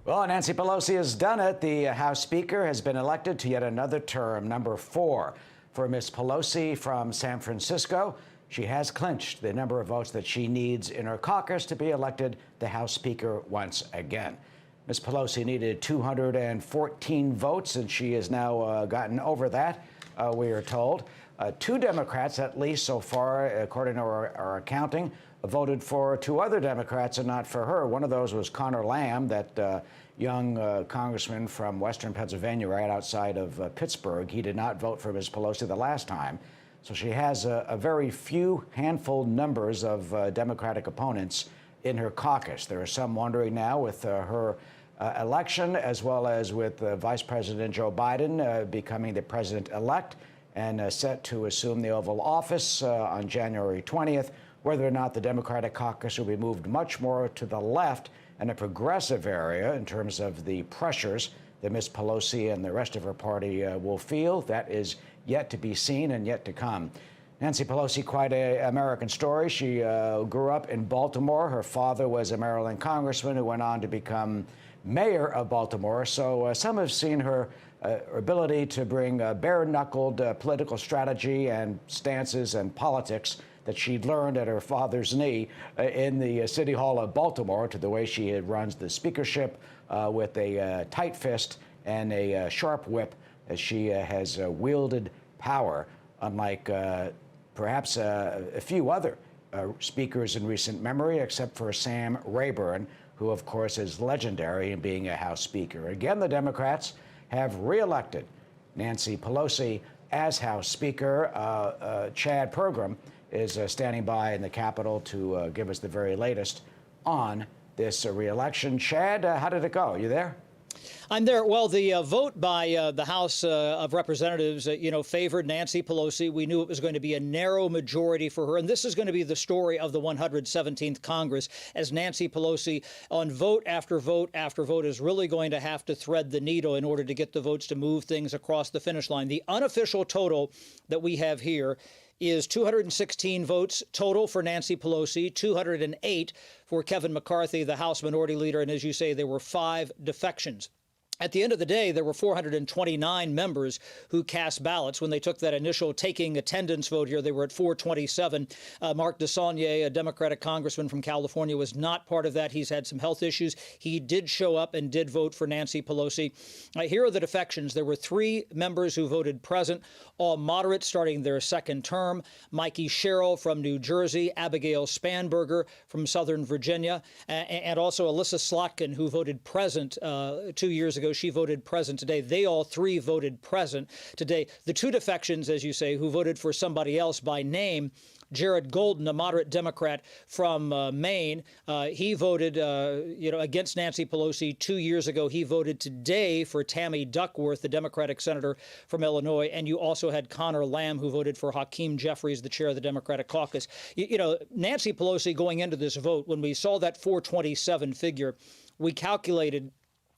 Well, Nancy Pelosi has done it. The House Speaker has been elected to yet another term, number 4. For Ms. Pelosi from San Francisco, she has clinched the number of votes that she needs in her caucus to be elected the House Speaker once again. Ms. Pelosi needed 214 votes, and she has now gotten over that, we are told. 2 Democrats, at least so far, according to our accounting, voted for 2 other Democrats and not for her. One of those was Connor Lamb, that young congressman from western Pennsylvania, right outside of Pittsburgh. He did not vote for Ms. Pelosi the last time. So she has a very few handful numbers of Democratic opponents in her caucus. There are some wondering now with her election, as well as with Vice President Joe Biden becoming the president-elect and set to assume the Oval Office on January 20th, whether or not the Democratic caucus will be moved much more to the left and a progressive area in terms of the pressures that Ms. Pelosi and the rest of her party will feel. That is yet to be seen and yet to come. Nancy Pelosi, quite an American story. She grew up in Baltimore. Her father was a Maryland congressman who went on to become mayor of Baltimore. So some have seen her ability to bring bare-knuckled political strategy and stances and politics that she'd learned at her father's knee in the City Hall of Baltimore to the way she runs the speakership with a tight fist and a sharp whip, as she has wielded power, unlike perhaps a few other speakers in recent memory, except for Sam Rayburn, who, of course, is legendary in being a House Speaker. Again, the Democrats have reelected Nancy Pelosi as House Speaker. Chad Pergram is standing by in the Capitol to give us the very latest on this reelection. Chad, how did it go? You there? I'm there. Well, the vote by the House of Representatives, favored Nancy Pelosi. We knew it was going to be a narrow majority for her. And this is going to be the story of the 117th Congress, as Nancy Pelosi, on vote after vote after vote, is really going to have to thread the needle in order to get the votes to move things across the finish line. The unofficial total that we have here is 216 votes total for Nancy Pelosi, 208 for Kevin McCarthy, the House Minority Leader. And as you say, there were 5 defections. At the end of the day, there were 429 members who cast ballots. When they took that initial taking attendance vote here, they were at 427. Mark DeSaulnier, a Democratic congressman from California, was not part of that. He's had some health issues. He did show up and did vote for Nancy Pelosi. Here are the defections. There were 3 members who voted present, all moderates starting their second term. Mikey Sherrill from New Jersey, Abigail Spanberger from Southern Virginia, and also Alyssa Slotkin, who voted present 2 years ago. She voted present today. They all 3 voted present today. The 2 defections, as you say, who voted for somebody else by name, Jared Golden, a moderate Democrat from Maine, he voted, against Nancy Pelosi 2 years ago. He voted today for Tammy Duckworth, the Democratic senator from Illinois. And you also had Connor Lamb, who voted for Hakeem Jeffries, the chair of the Democratic caucus. Nancy Pelosi, going into this vote, when we saw that 427 figure, we calculated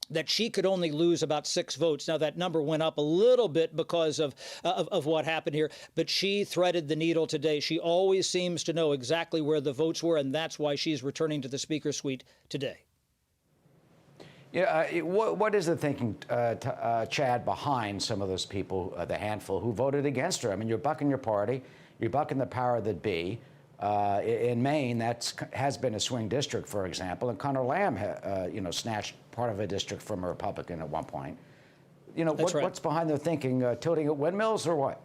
that she could only lose about 6 votes. Now, that number went up a little bit because of what happened here, but she threaded the needle today. She always seems to know exactly where the votes were, and that's why she's returning to the Speaker's suite today. Yeah, what is the thinking, Chad, behind some of those people, the handful who voted against her? I mean, you're bucking your party, you're bucking the power that be. In Maine, that has been a swing district, for example, and Connor Lamb, snatched part of a district from a Republican at one point. What's behind their thinking? Tilting at windmills or what?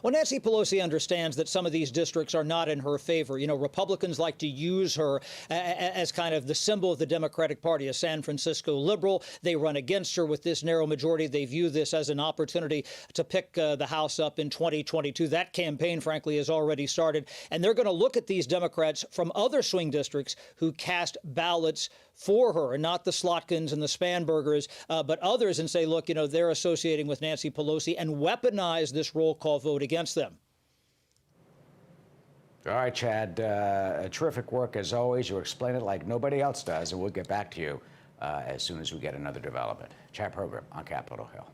Well, Nancy Pelosi understands that some of these districts are not in her favor. Republicans like to use her as kind of the symbol of the Democratic Party, a San Francisco liberal. They run against her with this narrow majority. They view this as an opportunity to pick the House up in 2022. That campaign, frankly, has already started. And they're going to look at these Democrats from other swing districts who cast ballots for her, and not the Slotkins and the Spanbergers, but others, and say, look, they're associating with Nancy Pelosi, and weaponize this roll call vote against them. All right, Chad, terrific work as always. You explain it like nobody else does, and we'll get back to you as soon as we get another development. Chad Program on Capitol Hill.